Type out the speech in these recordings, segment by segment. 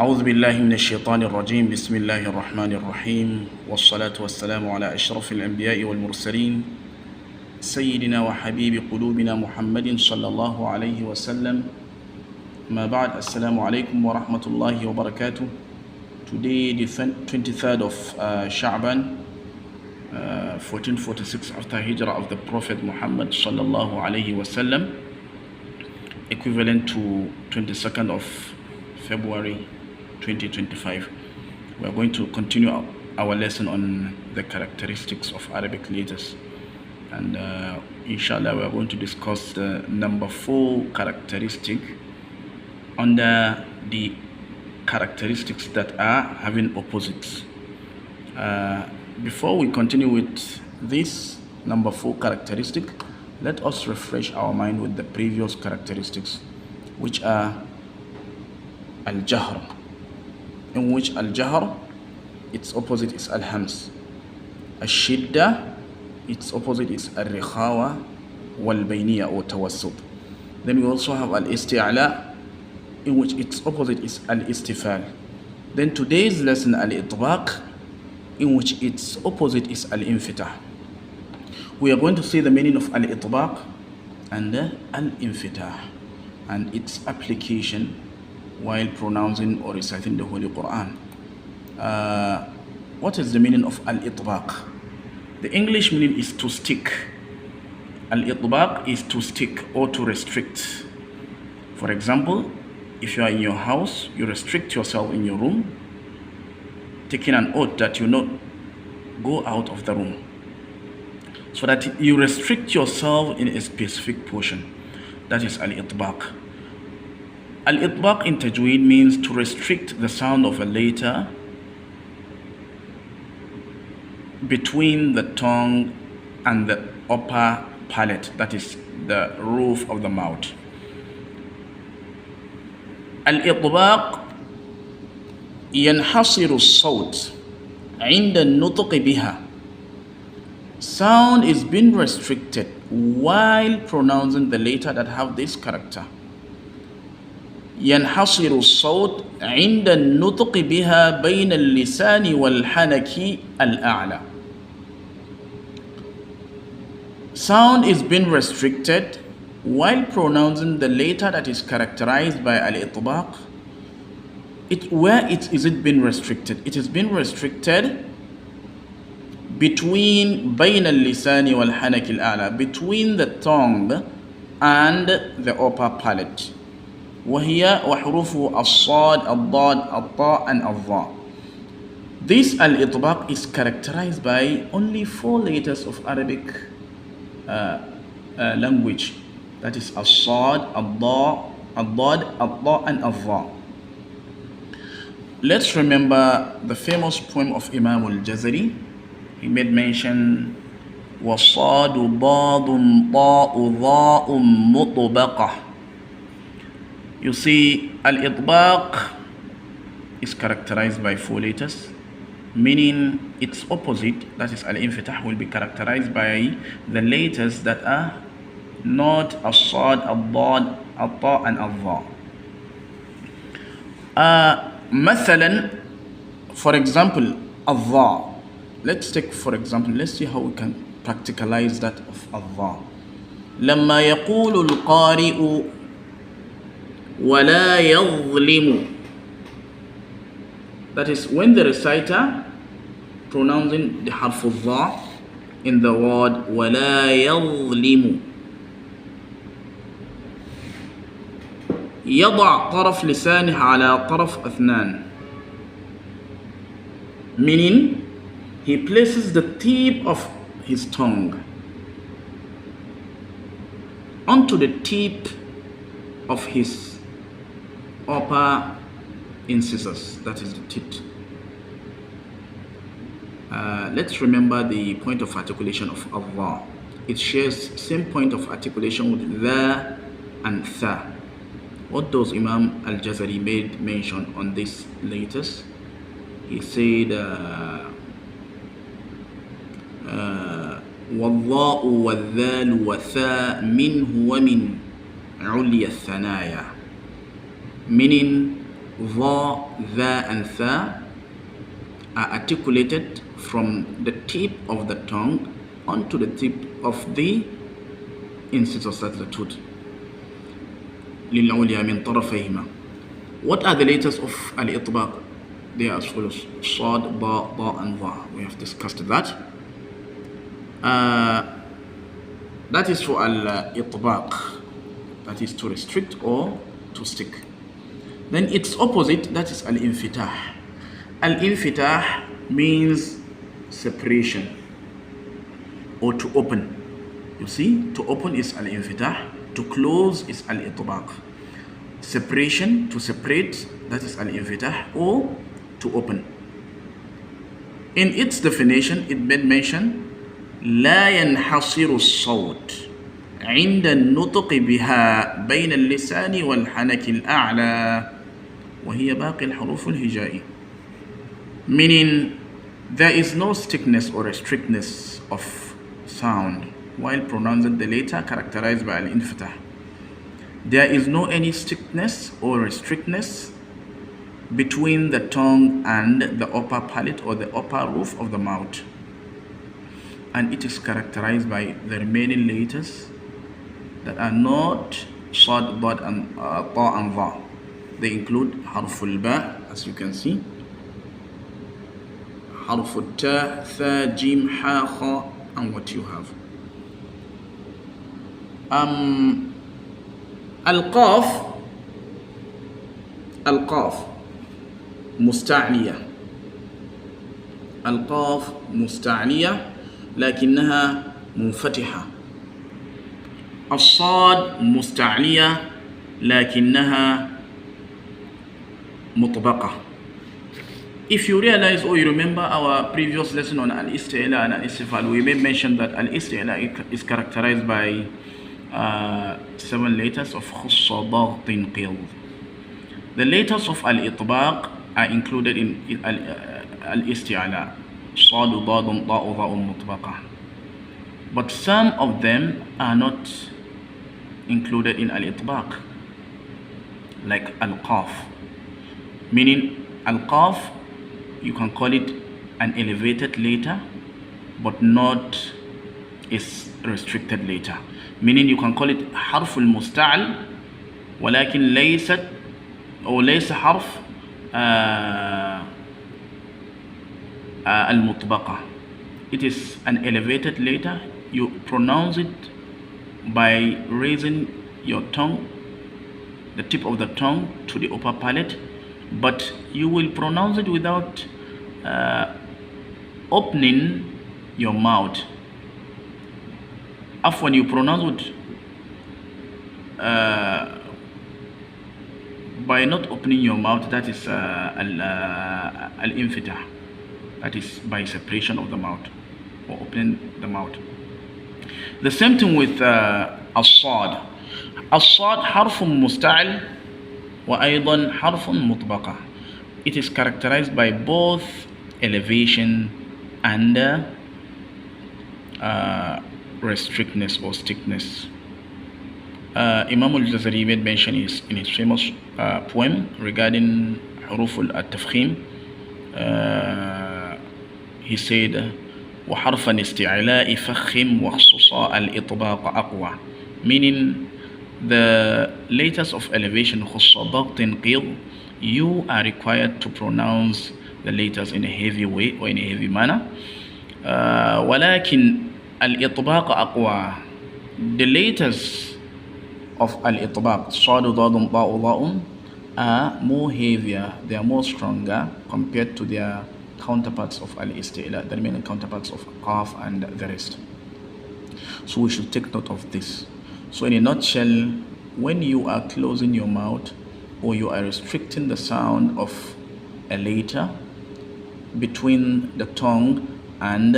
أعوذ بالله من الشيطان الرجيم. بسم الله الرحمن الرحيم، والصلاة والسلام على أشرف الأنبياء والمرسلين سيدنا وحبيب قلوبنا محمد صلى الله عليه وسلم. ما بعد. السلام عليكم ورحمة الله وبركاته. Today the 23rd of Sha'ban 1446 after Hijrah of the Prophet Muhammad sallallahu alaihi wasallam, equivalent to 22nd of February 2025. We are going to continue our lesson on the characteristics of Arabic letters, and inshallah we are going to discuss the number 4 characteristic under the characteristics that are having opposites. Before we continue with this number 4 characteristic, let us refresh our mind with the previous characteristics, which are al-jahr, in which al-jahr, its opposite is al-hams. Al-shidda, its opposite is al-rikhawa wal-bayniya or tawassut. Then we also have al-isti'la, in which its opposite is al-istifal. Then today's lesson, al-idbaq, in which its opposite is al-infitah. We are going to see the meaning of al-idbaq and al-infitah and its application while pronouncing or reciting the Holy Quran. What is the meaning of al-idbaq? The English meaning is to stick. Al-idbaq is to stick or to restrict. For example, if you are in your house, you restrict yourself in your room, taking an oath that you not go out of the room, so that you restrict yourself in a specific portion. That is al-idbaq. Al-idbaq in tajweed means to restrict the sound of a letter between the tongue and the upper palate, that is the roof of the mouth. Al-idbaq ينحصر الصوت عند النطق بها. Sound is being restricted while pronouncing the letter that have this character. ينحصر الصوت عند النطق بها بين اللسان والحنك الأعلى. Sound is being restricted while pronouncing the letter that is characterized by al-idbaq. Where is it been restricted? It has been restricted between بين اللسان والحنك الأعلى, between the tongue and the upper palate. وهي وحروف الصاد الضاد الطاء and الظاء. This al-idbaq is characterized by only 4 letters of Arabic language. That is الصاد الضاء الضاد الطاء and الظاء. Let's remember the famous poem of Imam al-Jazari. He made mention وَصَادُ ضَادٌ طَاءُ ضَاءٌ مُطْبَقَةٌ. You see, al-idbaq is characterized by 4 letters, meaning its opposite, that is al-infitah, will be characterized by the letters that are not as-sad, al-dad, al-ta, and al-dha. مثلا, for example, al-dha. Let's take for example, let's see how we can practicalize that of al-dha. لما يقول القارئ ولا يظلم. That is when the reciter pronouncing the harf al-dha in the word ولا يظلم. يضع طرف لسانه على طرف أثنان, meaning he places the tip of his tongue onto the tip of his upper incisors, that is the teeth. Let's remember the point of articulation of Allah. It shares same point of articulation with the and tha. What does Imam al-Jazari made mention on this letters? He said والضاء والذال والثاء منه ومن عليا الثنايا, meaning Dha, Dha and Tha are articulated from the tip of the tongue onto the tip of the incisors, that's the tooth. للعليا من طرفيهما. What are the letters of al-itbaq? They are as follows: Sad, Ba, Da and Dha. We have discussed that. That is for al-itbaq, that is to restrict or to stick. Then its opposite, that is al-infitah. Al-infitah means separation or to open. You see, to open is al-infitah, to close is al-itbaq. Separation, to separate, that is al-infitah, or to open. In its definition, it made mention لا ينحصر الصوت عند النطق بها بين اللسان والحنك الأعلى وهي باقي الحروف الهجائية. Meaning, there is no strictness or strictness of sound while pronouncing the letter characterized by al-infitah. There is no any strictness or strictness between the tongue and the upper palate or the upper roof of the mouth, and it is characterized by the remaining letters that are not Sad, Dad and Ta and Dha. They include Harful Ba, as you can see, Harful Ta, Tha, Jim, Ha, Kha, and what you have. Al-Qaf مستعلية. القاف مستعلية لكنها منفتحة. الصاد مستعلية لكنها مطبقة. If you realize or you remember our previous lesson on al-isti'la and al-istifal, we may mention that al-isti'la is characterized by 7 letters of khussa, ضغط, qil. The letters of al-itbaq are included in al-isti'la, صاد, ضاد, ضاء, ضاء مطبقة. But some of them are not included in al-itbaq, like al-qaf. Meaning, al-qaf, you can call it an elevated letter, but not a restricted letter. Meaning, you can call it حرف المستعل ولكن ليست أو ليس حرف المطبقة. It is an elevated letter. You pronounce it by raising your tongue, the tip of the tongue, to the upper palate, but you will pronounce it without opening your mouth. When you pronounce it by not opening your mouth, that is al-infitah. That is by separation of the mouth or opening the mouth. The same thing with الصاد. الصاد حرف مستعل وأيضا حرف مطبقة. It is characterized by both elevation and restrictness or stiffness. Imam al-Jazari made mention in his famous poem regarding حروف التفخيم. He said وحرفا استعلاء فخم وخصوصا الإطباق أقوى, meaning the letters of elevation خصوصا ضغط قيض, you are required to pronounce the letters in a heavy way or in a heavy manner. ولكن الإطباق أقوى, the letters of al-itbaq, صاد ضاد ضاء ضاء, are more heavier, they are more stronger compared to their counterparts of al-isti'la, the remaining counterparts of qaf and the rest. So we should take note of this. So in a nutshell, when you are closing your mouth or you are restricting the sound of a letter between the tongue and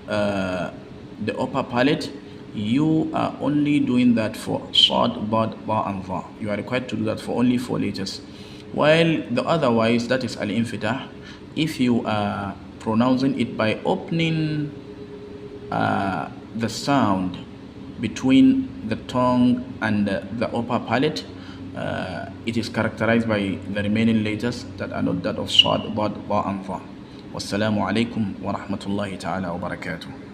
the upper palate, you are only doing that for sad, bad, ba and dha. You are required to do that for only 4 letters. While the otherwise, that is al-infitah, if you are pronouncing it by opening the sound between the tongue and the upper palate, it is characterized by the remaining letters that are not that of Sad, Dad, Ba, and Tha. Wassalamu alaikum wa rahmatullahi ta'ala wa barakatuh.